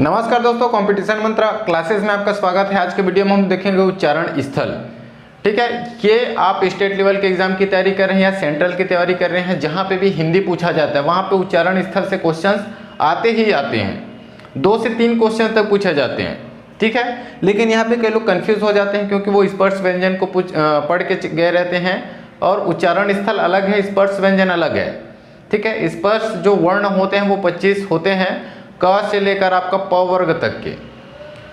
नमस्कार दोस्तों, कंपटीशन मंत्र क्लासेस में आपका स्वागत है। आज के वीडियो में हम देखेंगे उच्चारण स्थल। ठीक है, ये आप स्टेट लेवल के एग्जाम की तैयारी कर रहे हैं या सेंट्रल की तैयारी कर रहे हैं, जहां पे भी हिंदी पूछा जाता है वहां पे उच्चारण स्थल से क्वेश्चंस आते ही आते हैं। 2 से 3 क्वेश्चन तक पूछे जाते हैं। ठीक है, लेकिन यहाँ पे कई लोग कंफ्यूज हो जाते हैं क्योंकि वो स्पर्श व्यंजन को पढ़ के गए रहते हैं और उच्चारण स्थल अलग है, स्पर्श व्यंजन अलग है। ठीक है, स्पर्श जो वर्ण होते हैं वो 25 होते हैं, क से लेकर आपका प वर्ग तक के,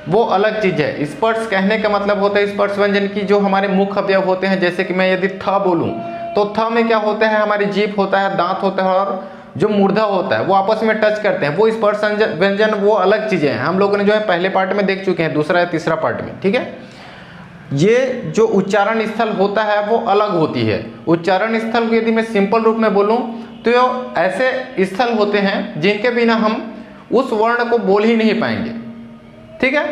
वो अलग चीज है। स्पर्श कहने का मतलब होता है स्पर्श व्यंजन की जो हमारे मुख्य अवयव होते हैं। जैसे कि मैं यदि थ बोलूं तो थ में क्या होता है, हमारी जीभ होता है, दांत होता है और जो मूर्धा होता है वो आपस में टच करते हैं। वो स्पर्श व्यंजन वो अलग चीजें हैं। हम लोगों ने जो है पहले पार्ट में देख चुके हैं, दूसरा या तीसरा पार्ट में। ठीक है, ये जो उच्चारण स्थल होता है वो अलग होती है। उच्चारण स्थल को यदि मैं सिंपल रूप में बोलूं तो ऐसे स्थल होते हैं जिनके बिना हम उस वर्ण को बोल ही नहीं पाएंगे। ठीक है,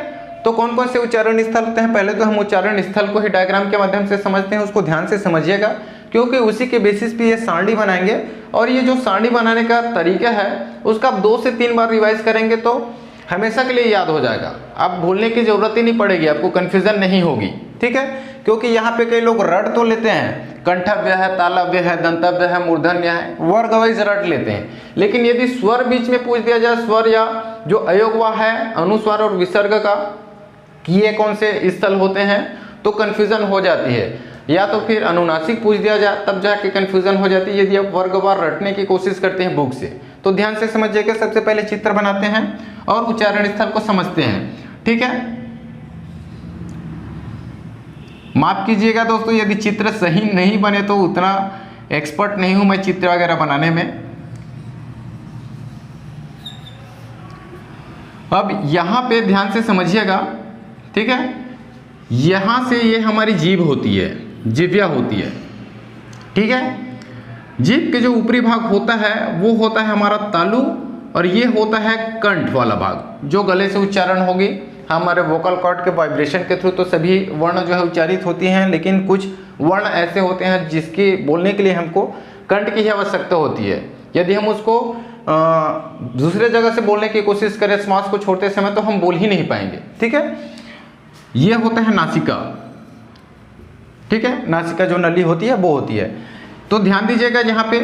तो कौन कौन से उच्चारण स्थल होते हैं, पहले तो हम उच्चारण स्थल को ही डायग्राम के माध्यम से समझते हैं। उसको ध्यान से समझिएगा क्योंकि उसी के बेसिस पे ये सारणी बनाएंगे और ये जो सारणी बनाने का तरीका है उसका आप 2 से 3 बार रिवाइज करेंगे तो हमेशा के लिए याद हो जाएगा। आप भूलने की जरूरत ही नहीं पड़ेगी, आपको कंफ्यूजन नहीं होगी। ठीक है, क्योंकि यहाँ पे कई लोग रट तो लेते हैं, कंठव्य है, तालव्य है, दंतव्य है, मूर्धन्य है, वर्ग वाइज रट लेते हैं। लेकिन यदि स्वर बीच में पूछ दिया जाए, स्वर या जो अयोगवा है, अनुस्वार और विसर्ग का कि ये कौन से स्थल होते हैं, तो कंफ्यूजन हो जाती है। या तो फिर अनुनासिक पूछ दिया जाए तब जाके कंफ्यूजन हो जाती है यदि आप वर्गवार रटने की कोशिश करते हैं बुक से। तो ध्यान से समझिएगा, सबसे पहले चित्र बनाते हैं और उच्चारण स्थल को समझते हैं। ठीक है, माफ कीजिएगा दोस्तों यदि चित्र सही नहीं बने तो उतना एक्सपर्ट नहीं हूं मैं चित्र वगैरह बनाने में। अब यहां पे ध्यान से समझिएगा। ठीक है, यहां से ये हमारी जीभ होती है, जिह्वा होती है। ठीक है, जीभ के जो ऊपरी भाग होता है वो होता है हमारा तालु और ये होता है कंठ वाला भाग जो गले से उच्चारण होगी। हमारे वोकल कॉर्ड के वाइब्रेशन के थ्रू तो सभी वर्ण जो है उच्चारित होती हैं, लेकिन कुछ वर्ण ऐसे होते हैं जिसकी बोलने के लिए हमको कंठ की ही आवश्यकता होती है। यदि हम उसको दूसरे जगह से बोलने की कोशिश करें श्वास को छोड़ते समय तो हम बोल ही नहीं पाएंगे। ठीक है, ये होता है नासिका। ठीक है, नासिका जो नली होती है वो होती है। तो ध्यान दीजिएगा, यहाँ पे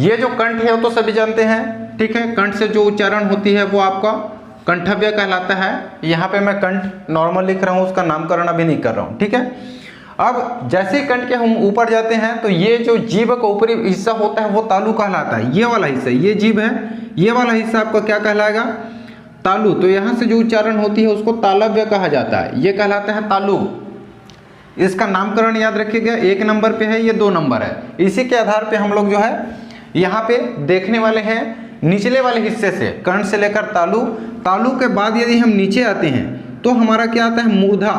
ये जो कंठ है वो तो सभी जानते हैं। ठीक है, कंठ से जो उच्चारण होती है वो आपका कंठव्य कहलाता है। यहाँ पे मैं कंठ नॉर्मल लिख रहा हूँ, उसका नामकरण अभी नहीं कर रहा हूँ। ठीक है, अब जैसे ही कंठ के हम ऊपर जाते हैं तो ये जो जीभ का ऊपरी हिस्सा होता है वो तालु कहलाता है। ये वाला हिस्सा, ये जीभ है, ये वाला हिस्सा आपका क्या कहलाएगा, तालु। तो यहाँ से जो उच्चारण होती है उसको तालव्य कहा जाता है, ये कहलाता है तालु। इसका नामकरण याद रखिएगा, 1 नंबर पे है, ये 2 नंबर है। इसी के आधार पे हम लोग जो है यहाँ पे देखने वाले हैं निचले वाले हिस्से से, कंठ से लेकर तालु। तालु के बाद यदि हम नीचे आते हैं तो हमारा क्या आता है, मूर्धा।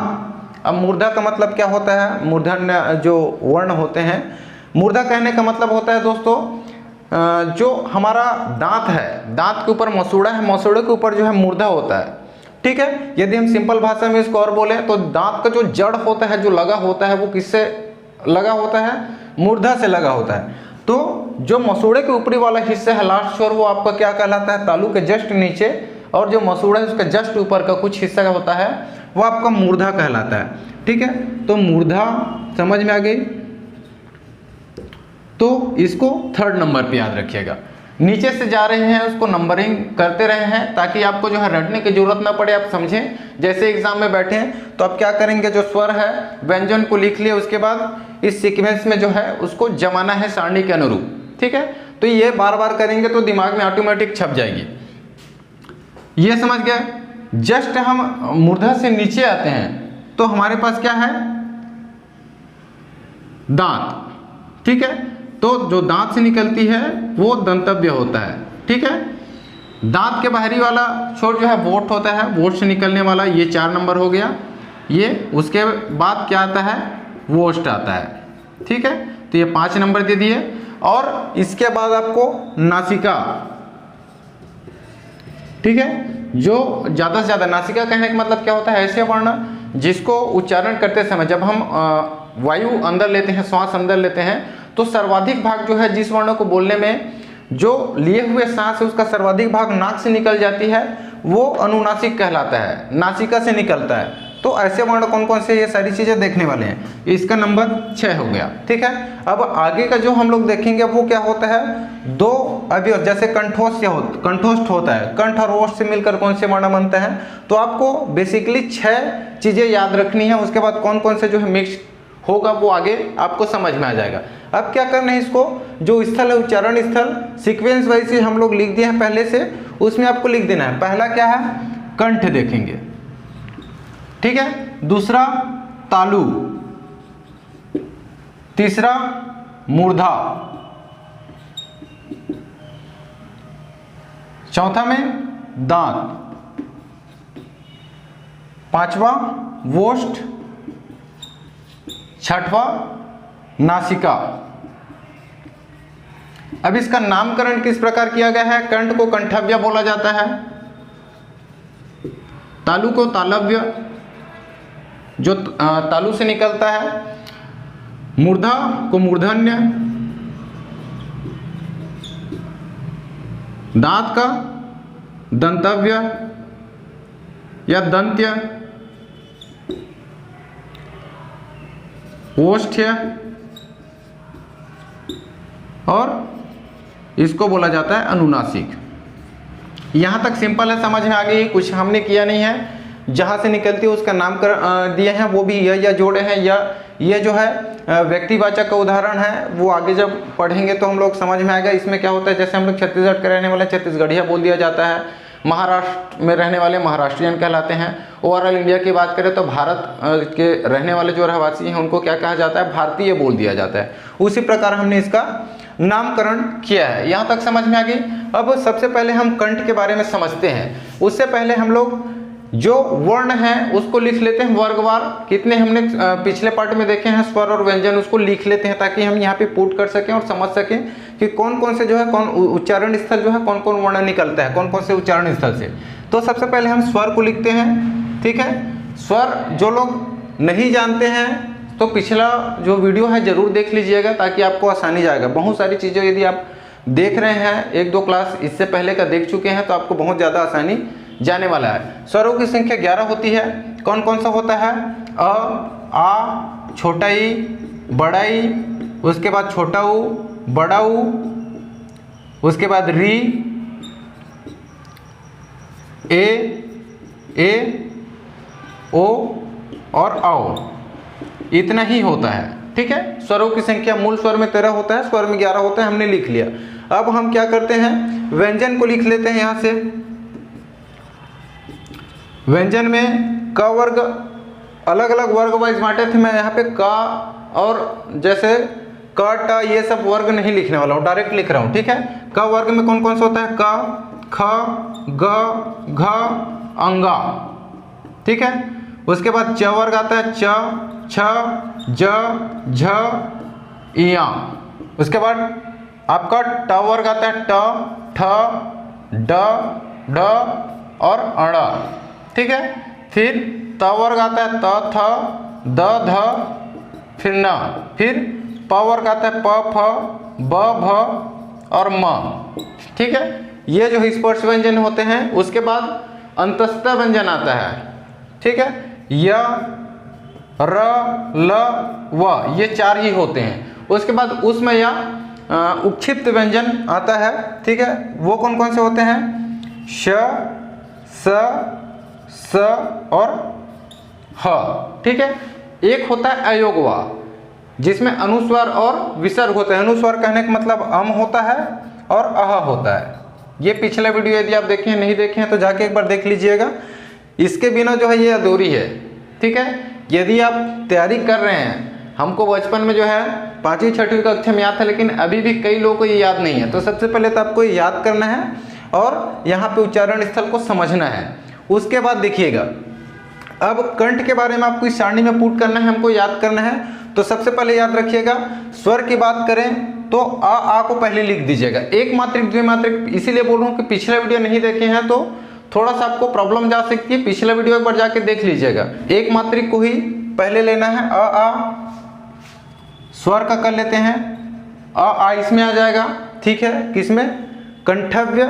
अब मूर्धा का मतलब क्या होता है, मूर्धन्य जो वर्ण होते हैं, मूर्धा कहने का मतलब होता है दोस्तों जो हमारा दांत है, दांत के ऊपर मसूड़ा है, मसूड़े के ऊपर जो है मूर्धा होता है। ठीक है, यदि हम सिंपल भाषा में इसको और बोले तो दांत का जो जड़ होता है, जो लगा होता है, वो किससे लगा होता है, मूर्धा से लगा होता है। तो जो मसूड़े के ऊपरी वाला हिस्सा है, लास्ट छोर, वो आपका क्या कहलाता है, तालु के जस्ट नीचे, और जो मसूड़ा है उसका जस्ट ऊपर का कुछ हिस्सा होता है वो आपका मूर्धा कहलाता है। ठीक है, तो मूर्धा समझ में आ गई। तो इसको 3rd नंबर पे याद रखिएगा। नीचे से जा रहे हैं उसको नंबरिंग करते रहे हैं ताकि आपको जो है रटने की जरूरत ना पड़े, आप समझें। जैसे एग्जाम में बैठे हैं तो आप क्या करेंगे, जो स्वर है व्यंजन को लिख लिए, उसके बाद इस सीक्वेंस में जो है उसको जमाना है सारणी के अनुरूप। ठीक है, तो ये बार बार करेंगे तो दिमाग में ऑटोमेटिक छप जाएगी। ये समझ गए। जस्ट हम मूर्धा से नीचे आते हैं तो हमारे पास क्या है, दांत। ठीक है, तो जो दांत से निकलती है वो दंतव्य होता है। ठीक है, दांत के बाहरी वाला छोर जो है वोट होता है, वोट से निकलने वाला, ये 4 नंबर हो गया। ये उसके बाद क्या आता है, वोस्ट आता है। ठीक है, तो ये 5 नंबर दे दिए। और इसके बाद आपको नासिका। ठीक है, जो ज़्यादा से ज़्यादा, नासिका कहने का मतलब क्या होता है, ऐसे वर्ण जिसको उच्चारण करते समय जब हम वायु अंदर लेते हैं, श्वास अंदर लेते हैं, तो सर्वाधिक भाग जो है जिस वर्ण को बोलने में जो लिए हुए सांस है उसका सर्वाधिक भाग नाक से निकल जाती है, वो अनुनासिक कहलाता है, नासिका से निकलता है। तो ऐसे वर्ण कौन कौन से, ये सारी चीजें देखने वाले हैं। इसका नंबर 6 हो गया, ठीक है। अब आगे का जो हम लोग देखेंगे वो क्या होता है, दो अवयव, जैसे कंठोष्ठ होता है, कंठ और ओष्ठ से मिलकर कौन से वर्ण बनते हैं। तो आपको बेसिकली 6 चीजें याद रखनी है, उसके बाद कौन कौन से जो है मिक्स होगा वो आगे आपको समझ में आ जाएगा। अब क्या करना है, इसको जो स्थल है, उच्चारण स्थल सीक्वेंस वाइज से हम लोग लिख दिए हैं पहले से, उसमें आपको लिख देना है। पहला क्या है, कंठ देखेंगे, ठीक है। दूसरा तालु, तीसरा मूर्धा, चौथा में दांत, पांचवा वोष्ठ, छठवा नासिका। अब इसका नामकरण किस प्रकार किया गया है, कंठ को कंठव्य बोला जाता है, तालु को तालव्य जो तालु से निकलता है, मूर्धा को मूर्धन्य, दांत का दंतव्य या दंत्य, ओष्ठ्य और इसको बोला जाता है अनुनासिक। यहां तक सिंपल है, समझ में आ गई, कुछ हमने किया नहीं है। जहां से निकलती है उसका नाम कर दिए हैं, वो भी या जोड़े हैं, या ये जो है व्यक्तिवाचक का उदाहरण है, वो आगे जब पढ़ेंगे तो हम लोग समझ में आएगा। इसमें क्या होता है, जैसे हम लोग छत्तीसगढ़ के रहने वाले छत्तीसगढ़िया बोल दिया जाता है, महाराष्ट्र में रहने वाले महाराष्ट्रियन कहलाते हैं। ओवरऑल इंडिया की बात करें तो भारत के रहने वाले जो रहवासी हैं उनको क्या कहा जाता है, भारतीय बोल दिया जाता है। उसी प्रकार हमने इसका नामकरण किया है। यहाँ तक समझ में आ गई। अब सबसे पहले हम कंठ के बारे में समझते हैं। उससे पहले हम लोग जो वर्ण है उसको लिख लेते हैं वर्गवार। कितने हमने पिछले पार्ट में देखे हैं स्वर और व्यंजन, उसको लिख लेते हैं ताकि हम यहाँ पे पुट कर सकें और समझ सकें कि कौन कौन से जो है कौन उच्चारण स्थल जो है कौन कौन वर्ण निकलता है कौन कौन से उच्चारण स्थल से। तो सबसे पहले हम स्वर को लिखते हैं, ठीक है। स्वर जो लोग नहीं जानते हैं तो पिछला जो वीडियो है जरूर देख लीजिएगा ताकि आपको आसानी जाएगा। बहुत सारी चीज़ें यदि आप देख रहे हैं, 1-2 क्लास इससे पहले का देख चुके हैं, तो आपको बहुत ज़्यादा आसानी जाने वाला है। स्वरों की संख्या 11 होती है। कौन कौन सा होता है, अ, आ, छोटा ई, बड़ा ई, उसके बाद छोटा ऊ, बड़ा ऊ, उसके बाद री, ए, ओ और आओ। इतना ही होता है, ठीक है। स्वरों की संख्या मूल स्वर में 13 होता है, स्वर में 11 होता है, हमने लिख लिया। अब हम क्या करते हैं, व्यंजन को लिख लेते हैं। यहाँ से व्यंजन में क वर्ग अलग अलग वर्ग वाइज बांटे थे। मैं यहाँ पे क और जैसे क ट ये सब वर्ग नहीं लिखने वाला हूँ, डायरेक्ट लिख रहा हूँ, ठीक है। क वर्ग में कौन कौन सा होता है, क, ख, ग, घ, अंगा, ठीक है। उसके बाद च वर्ग आता है, च, छ, ज, झ, इया। उसके बाद आपका ट वर्ग आता है, ट, ठ, ड, ढ और अड़, ठीक है। फिर त वर्ग आता है, त, थ, द, ध, फिर न। फिर प वर्ग आता है, प, फ, ब, भ और म, ठीक है। ये जो स्पर्श व्यंजन होते हैं। उसके बाद अंतस्थ व्यंजन आता है, ठीक है। य, र, ल, व, ये 4 ही होते हैं। उसके बाद उसमें या उपक्षिप्त व्यंजन आता है, ठीक है। वो कौन कौन से होते हैं, श, स और ह, ठीक है। एक होता है अयोगवा जिसमें अनुस्वर और विसर्ग होते हैं। अनुस्वर कहने का मतलब अम होता है और अह होता है। ये पिछला वीडियो यदि आप देखे हैं, नहीं देखे हैं तो जाके एक बार देख लीजिएगा। इसके बिना जो है ये अधूरी है, ठीक है। यदि आप तैयारी कर रहे हैं, हमको बचपन में जो है 5वीं 6वीं कक्षा में याद था, लेकिन अभी भी कई लोगों को ये याद नहीं है। तो सबसे पहले तो आपको याद करना है और यहाँ पे उच्चारण स्थल को समझना है। उसके बाद देखिएगा, अब कंठ के बारे में आपको इस सारणी में पुट करना है, हमको याद करना है। तो सबसे पहले याद रखिएगा, स्वर की बात करें तो आ को पहले लिख दीजिएगा। एक मात्रिक, द्विमात्रिक इसीलिए बोल रहा हूँ कि पिछला वीडियो नहीं देखे हैं तो थोड़ा सा आपको प्रॉब्लम जा सकती है। पिछला वीडियो एक बार जाके देख लीजिएगा। एक मात्रिक को ही पहले लेना है। आ स्वर का कर लेते हैं, आ इसमें आ जाएगा, ठीक है। किसमें, कंठव्य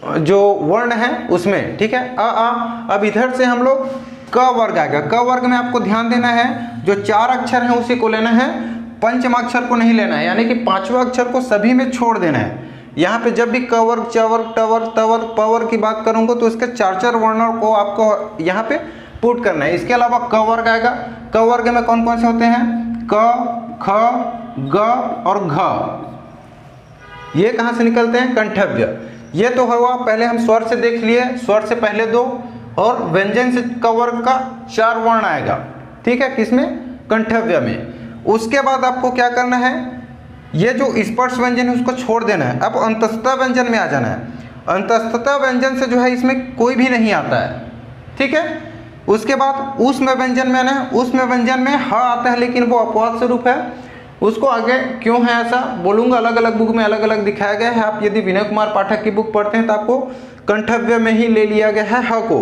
जो वर्ण है उसमें, ठीक है। अब इधर से हम लोग क वर्ग आएगा। क वर्ग में आपको ध्यान देना है, जो 4 अक्षर हैं उसी को लेना है, पंचम अक्षर को नहीं लेना है, यानी कि 5वां अक्षर को सभी में छोड़ देना है। यहाँ पे जब भी क वर्ग, च वर्ग, ट वर्ग, त वर्ग, प वर्ग की बात करूँगा तो इसके 4 वर्णों को आपको यहाँ पे पुट करना है। इसके अलावा क वर्ग आएगा। क वर्ग में कौन कौन से होते हैं? क, ख, ग और घ। ये कहाँ से निकलते हैं? कंठव्य। ये तो हुआ, पहले हम स्वर से देख लिए, स्वर से पहले 2 और व्यंजन से क वर्ग का 4 वर्ण आएगा, ठीक है, किसमें? कंठव्य में। उसके बाद आपको क्या करना है, ये जो स्पर्श व्यंजन है उसको छोड़ देना है। अब अंतस्थ व्यंजन में आ जाना है। अंतस्थ व्यंजन से जो है इसमें कोई भी नहीं आता है, ठीक है। उसके बाद ऊष्म व्यंजन में ना, ऊष्म व्यंजन में ह आता है लेकिन वो अपवाद स्वरूप है। उसको आगे क्यों है ऐसा बोलूँगा, अलग अलग बुक में अलग अलग दिखाया गया है। आप यदि विनय कुमार पाठक की बुक पढ़ते हैं तो आपको कंठव्य में ही ले लिया गया है ह को।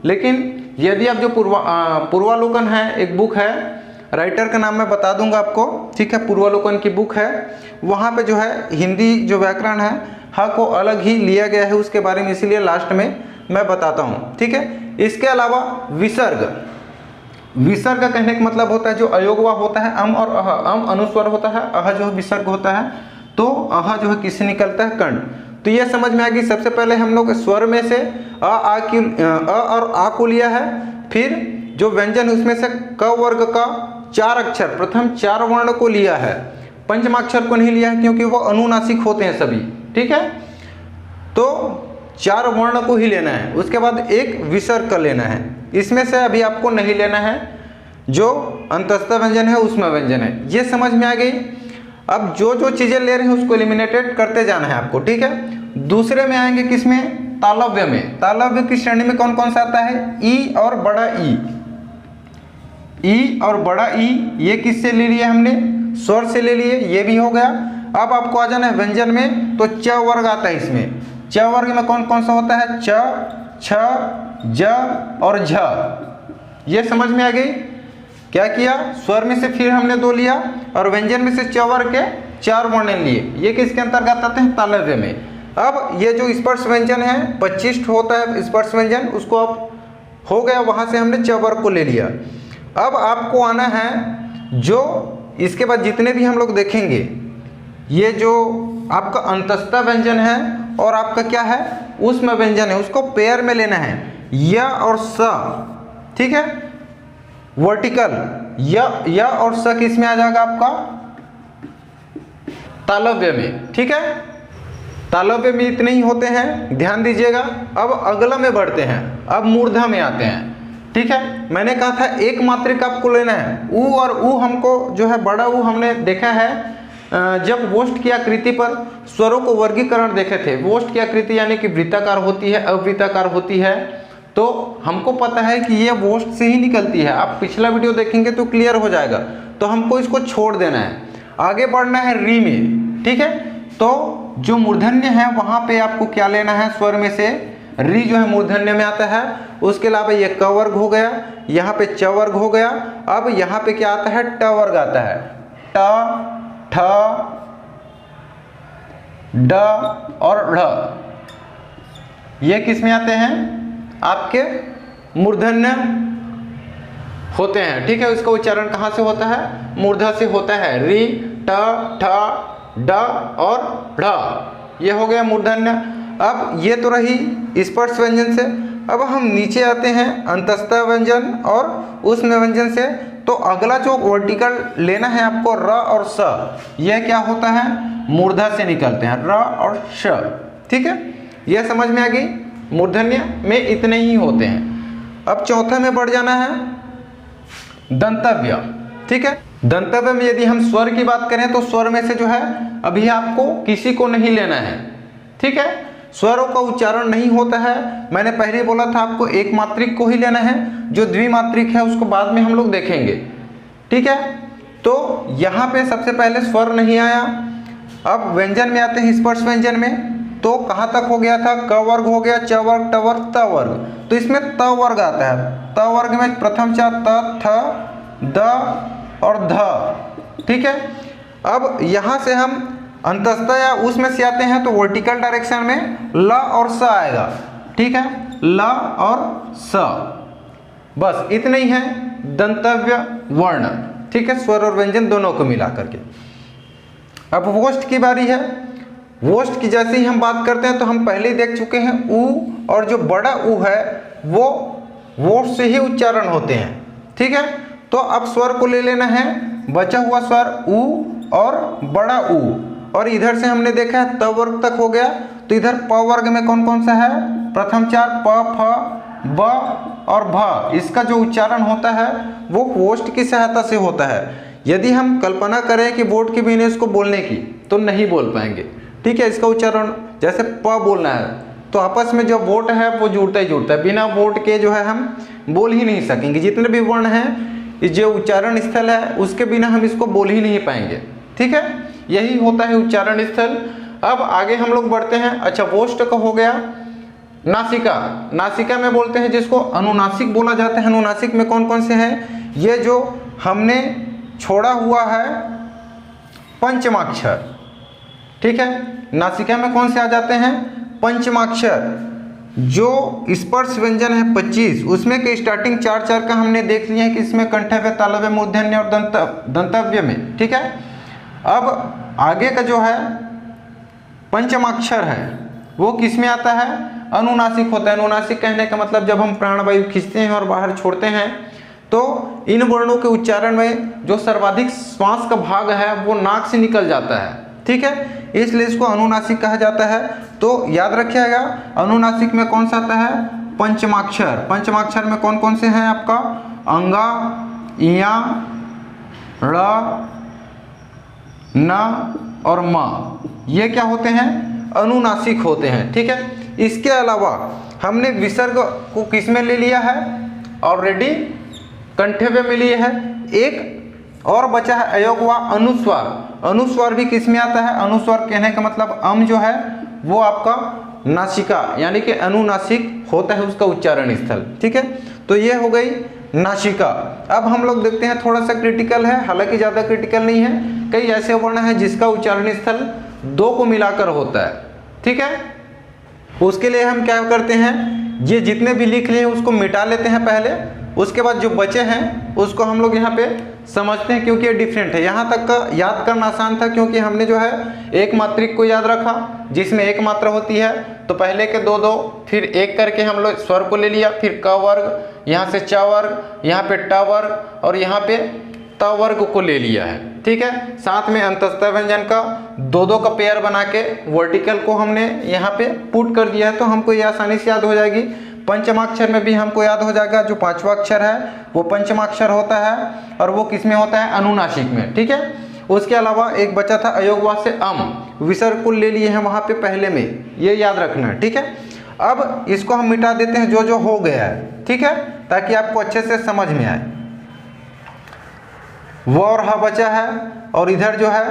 लेकिन यदि आप जो पूर्वालोकन है, एक बुक है, राइटर का नाम मैं बता दूंगा आपको, ठीक है, पूर्वालोकन की बुक है, वहाँ पे जो है हिंदी जो व्याकरण है ह को अलग ही लिया गया है उसके बारे में, इसीलिए लास्ट में मैं बताता हूँ, ठीक है। इसके अलावा विसर्ग, विसर्ग का कहने का मतलब होता है जो अयोगवा होता है, अम और अह, अम अनुस्वर होता है, अह जो है विसर्ग होता है, तो अह जो है किससे निकलता है? कंठ। तो ये समझ में आ गई। सबसे पहले हम लोग स्वर में से अ और आ को लिया है, फिर जो व्यंजन उसमें से क वर्ग का 4 अक्षर, प्रथम 4 वर्ण को लिया है, पंचमाक्षर को नहीं लिया है क्योंकि वो अनुनासिक होते हैं सभी, ठीक है। तो 4 वर्ण को ही लेना है। उसके बाद एक विसर्ग का लेना है। इसमें से अभी आपको नहीं लेना है जो अंतस्थ व्यंजन है, उसमें व्यंजन है। ये समझ में आ गई। अब जो जो चीज़ें ले रहे हैं उसको एलिमिनेटेड करते जाना है आपको, ठीक है। दूसरे में आएंगे किसमें? तालव्य में। तालव्य की श्रेणी में कौन कौन सा आता है? ई और बड़ा ई। ई और बड़ा ई ये किससे ले लिए हमने? स्वर से ले लिए, ये भी हो गया। अब आपको आ जाना है व्यंजन में, तो च वर्ग आता है इसमें। च वर्ग में कौन कौन सा होता है? च, छ, ज और झ। ये समझ में आ गई। क्या किया? स्वर में से फिर हमने 2 लिया और व्यंजन में से च वर्ग के 4 वर्ण लिए। ये किसके अंतर्गत आते हैं? तालव्य में। अब ये जो स्पर्श व्यंजन है 25 होता है स्पर्श व्यंजन, उसको अब हो गया, वहां से हमने च वर्ग को ले लिया। अब आपको आना है जो इसके बाद जितने भी हम लोग देखेंगे, ये जो आपका अंतस्थ व्यंजन है और आपका क्या है? ऊष्म व्यंजन है, उसको पेयर में लेना है, य और स, ठीक है। वर्टिकल य और स किस में आ जाएगा आपका? तालव्य में, ठीक है। तालव्य में इतने ही होते हैं, ध्यान दीजिएगा। अब अगला में बढ़ते हैं, अब मूर्धा में आते हैं, ठीक है। मैंने कहा था एक मात्रिक आपको लेना है। ऊ और ऊ हमको जो है बड़ा ऊ हमने देखा है जब वोष्ठ की आकृति पर स्वरों को वर्गीकरण देखे थे। वोष्ठ की आकृति यानी कि वृत्ताकार होती है, अवृत्ताकार होती है, तो हमको पता है कि ये वोष्ठ से ही निकलती है। आप पिछला वीडियो देखेंगे तो क्लियर हो जाएगा। तो हमको इसको छोड़ देना है, आगे बढ़ना है री में, ठीक है। तो जो मूर्धन्य है वहां पे आपको क्या लेना है? स्वर में से री जो है मूर्धन्य में आता है। उसके अलावा ये क वर्ग हो गया, यहाँ पे च वर्ग हो गया। अब यहाँ पे क्या आता है? ट वर्ग आता है। ट, ठ, ड और ढ़, ये किस में आते हैं? आपके मूर्धन्य होते हैं, ठीक है। इसका उच्चारण कहाँ से होता है? मूर्धा से होता है। री, ट, ठ, ड और ढ़, ये हो गया मूर्धन्य। अब ये तो रही स्पर्श व्यंजन से। अब हम नीचे आते हैं अंतस्थ व्यंजन और ऊष्म व्यंजन से। तो अगला जो वर्टिकल लेना है आपको र और स, यह क्या होता है? मूर्धा से निकलते हैं, र और श, ठीक है। यह समझ में आ गई। मूर्धन्य में इतने ही होते हैं। अब चौथे में बढ़ जाना है दंतव्य, ठीक है। दंतव्य में यदि हम स्वर की बात करें तो स्वर में से जो है अभी आपको किसी को नहीं लेना है, ठीक है। स्वरों का उच्चारण नहीं होता है। मैंने पहले बोला था आपको एक मात्रिक को ही लेना है, जो द्विमात्रिक है उसको बाद में हम लोग देखेंगे, ठीक है। तो यहाँ पे सबसे पहले स्वर नहीं आया। अब व्यंजन में आते हैं स्पर्श व्यंजन में। तो कहाँ तक हो गया था? क वर्ग हो गया, च वर्ग, ट वर्ग, त वर्ग। तो इसमें त वर्ग आता है। त वर्ग में प्रथम 4 त, थ, द और ध, ठीक है। अब यहाँ से हम अंतस्तः या उसमें से आते हैं तो वर्टिकल डायरेक्शन में ल और स आएगा, ठीक है, ल और स, बस इतने ही है दंतव्य वर्ण, ठीक है, स्वर और व्यंजन दोनों को मिला करके। अब वोष्ठ की बारी है। वोष्ठ की जैसे ही हम बात करते हैं तो हम पहले ही देख चुके हैं ऊ, और जो बड़ा ऊ है वो वोष्ठ से ही उच्चारण होते हैं, ठीक है। तो अब स्वर को ले लेना है, बचा हुआ स्वर ऊ और बड़ा ऊ, और इधर से हमने देखा है त वर्ग तक हो गया, तो इधर प वर्ग में कौन कौन सा है, प्रथम चार प, फ, ब और भ, इसका जो उच्चारण होता है वो वोष्ठ की सहायता से होता है। यदि हम कल्पना करें कि बोर्ड के बिना इसको बोलने की तो नहीं बोल पाएंगे, ठीक है। इसका उच्चारण जैसे प बोलना है तो आपस में जो वोट है वो जुड़ता ही जुड़ता है, बिना वोट के जो है हम बोल ही नहीं सकेंगे। जितने भी वर्ण हैं, इस जो उच्चारण स्थल है उसके बिना हम इसको बोल ही नहीं पाएंगे, ठीक है। यही होता है उच्चारण स्थल। अब आगे हम लोग बढ़ते हैं। अच्छा, वोष्ठ का हो गया। नासिका, नासिका में बोलते हैं जिसको अनुनासिक बोला जाता है। अनुनासिक में कौन कौन से हैं, ये जो हमने छोड़ा हुआ है पंचमाक्षर, ठीक है। नासिका में कौन से आ जाते हैं, पंचमाक्षर। जो स्पर्श व्यंजन है 25, उसमें के स्टार्टिंग चार का हमने देख लिया है कि इसमें कंठव्य, तालव्य, मूर्धन्य और दंतव्य में, ठीक है। अब आगे का जो है पंचमाक्षर है वो किस में आता है, अनुनासिक होता है। अनुनासिक कहने का मतलब जब हम प्राणवायु खींचते हैं और बाहर छोड़ते हैं तो इन वर्णों के उच्चारण में जो सर्वाधिक श्वास का भाग है वो नाक से निकल जाता है, ठीक है, इसलिए इसको अनुनासिक कहा जाता है। तो याद रखिएगा अनुनासिक में कौन सा आता है, पंचमाक्षर। पंचमाक्षर में कौन कौन से हैं आपका, अंगा, इया, ड़, न और म, ये क्या होते हैं, अनुनासिक होते हैं, ठीक है। इसके अलावा हमने विसर्ग को किस में ले लिया है, ऑलरेडी कंठव्य में लिए है। एक और बचा है अयोग व अनुस्वार। अनुस्वार भी किस में आता है, अनुस्वार कहने का मतलब अम जो है वो आपका नासिका यानी कि अनुनासिक होता है उसका उच्चारण स्थल, ठीक है। तो ये हो गई नासिका। अब हम लोग देखते हैं, थोड़ा सा क्रिटिकल है, हालांकि ज़्यादा क्रिटिकल नहीं है। कई ऐसे वर्ण हैं जिसका उच्चारण स्थल दो को मिलाकर होता है, ठीक है। उसके लिए हम क्या करते हैं, ये जितने भी लिख लिए उसको मिटा लेते हैं पहले, उसके बाद जो बचे हैं उसको हम लोग यहाँ पे समझते हैं, क्योंकि ये डिफरेंट है। यहाँ तक का याद करना आसान था क्योंकि हमने जो है एक मात्रिक को याद रखा जिसमें एक मात्रा होती है, तो पहले के दो फिर एक करके हम लोग स्वर को ले लिया, फिर क वर्ग, यहाँ से च वर्ग, यहाँ पे ट वर्ग और यहाँ पे त वर्ग को ले लिया है, ठीक है। साथ में अंतस्थ व्यंजन का दो का पेयर बना के वर्टिकल को हमने यहाँ पे पुट कर दिया है, तो हमको ये आसानी से याद हो जाएगी। पंचमाक्षर में भी हमको याद हो जाएगा, जो पांचवा अक्षर है वो पंचमाक्षर होता है और वो किस में होता है, अनुनासिक में, ठीक है। उसके अलावा एक बचा था अयोगवा से अम, विसर्ग को ले लिए हैं वहाँ पे पहले में, ये याद रखना है, ठीक है। अब इसको हम मिटा देते हैं जो हो गया है, ठीक है, ताकि आपको अच्छे से समझ में आए। व और ह बचा है, और इधर जो है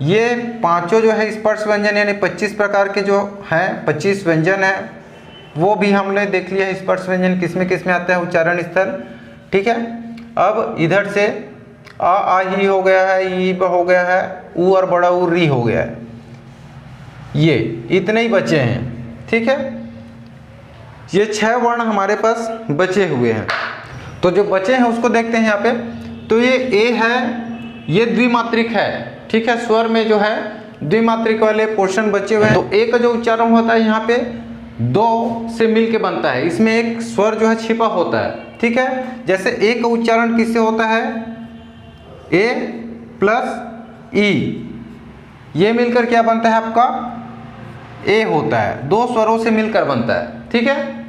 ये पांचों जो है स्पर्श व्यंजन यानी 25 प्रकार के जो हैं 25 व्यंजन है वो भी हमने देख लिया है। स्पर्श व्यंजन किस में आता है, उच्चारण स्थल, ठीक है। अब इधर से आ ही हो गया है, ई हो गया है, ऊ और बड़ा ऊ री हो गया है, ये इतने ही बचे हैं, ठीक है। ये 6 वर्ण हमारे पास बचे हुए हैं। तो जो बचे हैं उसको देखते हैं यहाँ पे। तो ये ए है, ये द्विमात्रिक है, ठीक है। स्वर में जो है द्विमात्रिक वाले पोर्शन बचे हुए हैं। तो ए का जो उच्चारण होता है यहाँ पे दो से मिल के बनता है, इसमें एक स्वर जो है छिपा होता है, ठीक है। जैसे ए का उच्चारण किससे होता है, ए प्लस ई, ये मिलकर क्या बनता है आपका, ए होता है, दो स्वरों से मिलकर बनता है, ठीक है।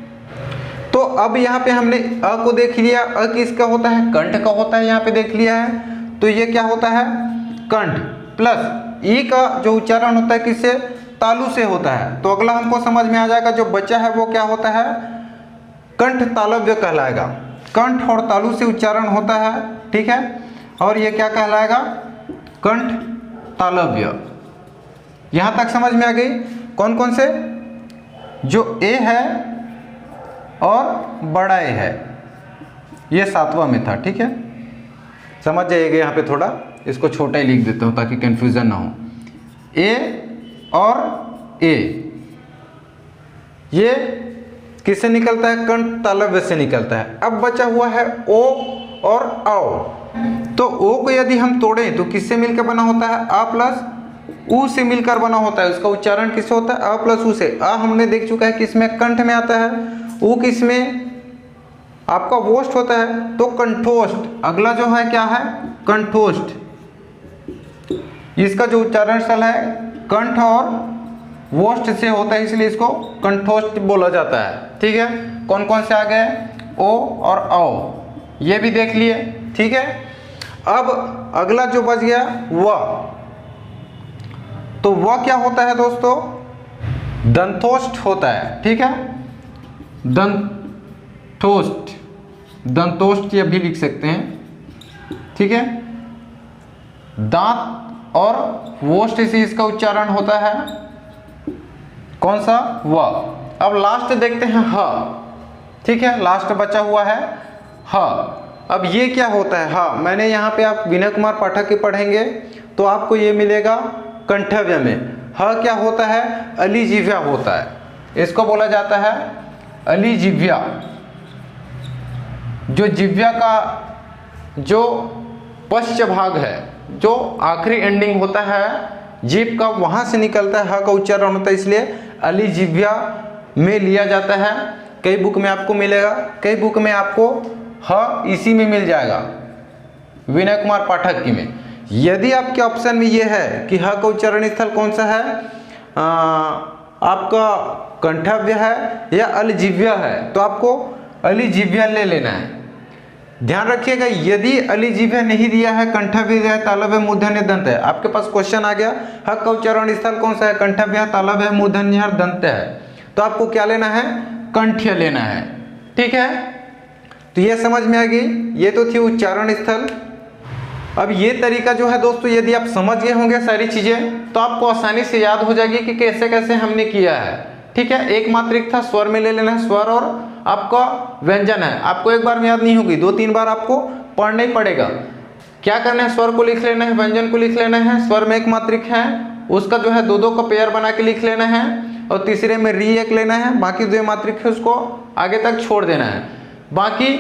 तो अब यहाँ पे हमने अ को देख लिया, अ किसका होता है, कंठ का होता है, यहाँ पे देख लिया है। तो ये क्या होता है, कंठ प्लस ई का जो उच्चारण होता है किससे, तालु से होता है। तो अगला हमको समझ में आ जाएगा, जो बच्चा है वो क्या होता है, कंठ तालव्य कहलाएगा। कंठ और तालु से उच्चारण होता है, ठीक है। और ये क्या कहलाएगा, कंठ तालव्य। यहाँ तक समझ में आ गई। कौन कौन से, जो ए है और बड़ा ए है, ये 7वां में था, ठीक है। समझ जाइएगा, यहाँ पे थोड़ा इसको छोटा ही लिख देता हूँ ताकि कन्फ्यूज़न ना हो। ए और ए, ये किससे निकलता है? कंठ तालव्य से निकलता है। अब बचा हुआ है ओ और आओ। तो ओ को यदि हम तोड़ें तो किससे मिलकर बना होता है? आ प्लस ऊ से मिलकर बना होता है। उसका उच्चारण किससे होता है? अ प्लस ऊ से। आ हमने देख चुका है किसमें? कंठ में आता है। ऊ किसमें? आपका वोष्ठ होता है, तो कंठोष्ठ। अगला जो है क्या है? कंठोष्ठ। इसका जो उच्चारण स्थल है कंठ और वोष्ठ से होता है, इसलिए इसको कंठोष्ठ बोला जाता है। ठीक है, कौन कौन से आ गए? ओ और औ, ये भी देख लिए। ठीक है, अब अगला जो बच गया व, तो वह क्या होता है दोस्तों? दंतोष्ठ होता है। ठीक है, दंतोष्ठ, दंतोष्ठ ये भी लिख सकते हैं। ठीक है, दांत और वोष्ठ से इसका उच्चारण होता है कौन सा? व। अब लास्ट देखते हैं ह। ठीक है, लास्ट बचा हुआ है ह। अब ये क्या होता है? ह मैंने यहाँ पे आप विनय कुमार पाठक के पढ़ेंगे तो आपको ये मिलेगा कंठव्य में। ह क्या होता है? अलिजिह्वा होता है। इसको बोला जाता है अलिजिह्वा। जो जिह्वा का जो पश्च भाग है, जो आखिरी एंडिंग होता है जीभ का, वहां से निकलता है, ह का उच्चारण होता है, इसलिए अलिजिह्वा में लिया जाता है। कई बुक में आपको मिलेगा, कई बुक में आपको ह इसी में मिल जाएगा, विनय कुमार पाठक की में। यदि आपके ऑप्शन में ये है कि ह का उच्चारण स्थल कौन सा है, आपका कंठव्य है या अलिजिह्वा है, तो आपको अलिजिह्वा ले लेना है। ध्यान रखिएगा, यदि अलिजिह्वा नहीं दिया है, कंठव्य दिया है, तालव्य मूर्धन्य दंत है, आपके पास क्वेश्चन आ गया ह का उच्चारण स्थल कौन सा है? कंठव्य, तालव्य, मूर्धन्य दंत है, तो आपको क्या लेना है? कंठ्य लेना है। ठीक है, तो ये समझ में आ गई। ये तो थी उच्चारण स्थल। अब ये तरीका जो है दोस्तों, यदि आप समझ गए होंगे सारी चीजें, तो आपको आसानी से याद हो जाएगी कि कैसे कैसे हमने किया है। ठीक है, एक मात्रिक था, स्वर में ले लेना है, स्वर और आपका व्यंजन है। आपको एक बार में याद नहीं होगी, 2-3 बार आपको पढ़ना ही पड़ेगा। क्या करना है? स्वर को लिख लेना है, व्यंजन को लिख लेना है। स्वर में एक मात्रिक है, उसका जो है 2-2 का पेयर बना के लिख लेना है, और तीसरे में री एक लेना है, बाकी 2 मात्रिक है उसको आगे तक छोड़ देना है। बाकी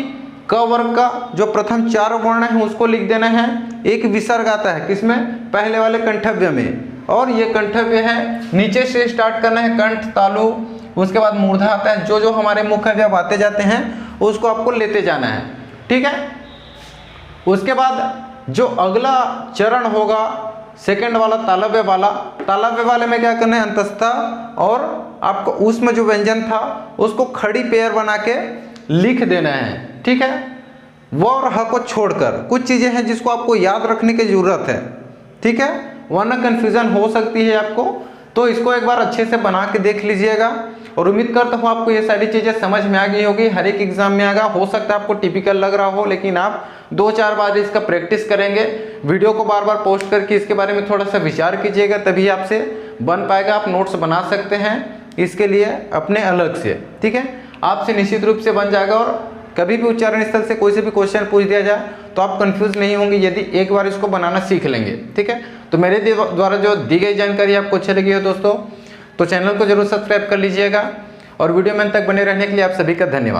क वर्ग का जो प्रथम 4 वर्ण है उसको लिख देना है। एक विसर्ग आता है किसमें? पहले वाले कंठव्य में, और ये कंठव्य है, नीचे से स्टार्ट करना है, कंठ, तालु, उसके बाद मूर्धा आता है। जो जो हमारे मुख्य अवयव आते जाते हैं उसको आपको लेते जाना है। ठीक है, उसके बाद जो अगला चरण होगा सेकंड वाला तालव्य वाला, तालव्य वाले में क्या करना है? अंतस्था और आपको उसमें जो व्यंजन था उसको खड़ी पेयर बना के लिख देना है। ठीक है, वो और ह को छोड़कर कुछ चीजें हैं जिसको आपको याद रखने की जरूरत है। ठीक है, वरना कंफ्यूजन हो सकती है आपको, तो इसको एक बार अच्छे से बना के देख लीजिएगा। और उम्मीद करता हूँ आपको ये सारी चीजें समझ में आ गई होगी। हर एक एग्जाम में आएगा, हो सकता है आपको टिपिकल लग रहा हो, लेकिन आप 2-4 बार इसका प्रैक्टिस करेंगे, वीडियो को बार बार पोस्ट करके इसके बारे में थोड़ा सा विचार कीजिएगा, तभी आपसे बन पाएगा। आप नोट्स बना सकते हैं इसके लिए अपने अलग से। ठीक है, आपसे निश्चित रूप से बन जाएगा। और कभी भी उच्चारण स्थल से कोई से भी क्वेश्चन पूछ दिया जाए तो आप कंफ्यूज नहीं होंगे यदि एक बार इसको बनाना सीख लेंगे। ठीक है, तो मेरे द्वारा जो दी गई जानकारी आपको अच्छी लगी हो दोस्तों, तो चैनल को जरूर सब्सक्राइब कर लीजिएगा। और वीडियो में अंत तक बने रहने के लिए आप सभी का धन्यवाद।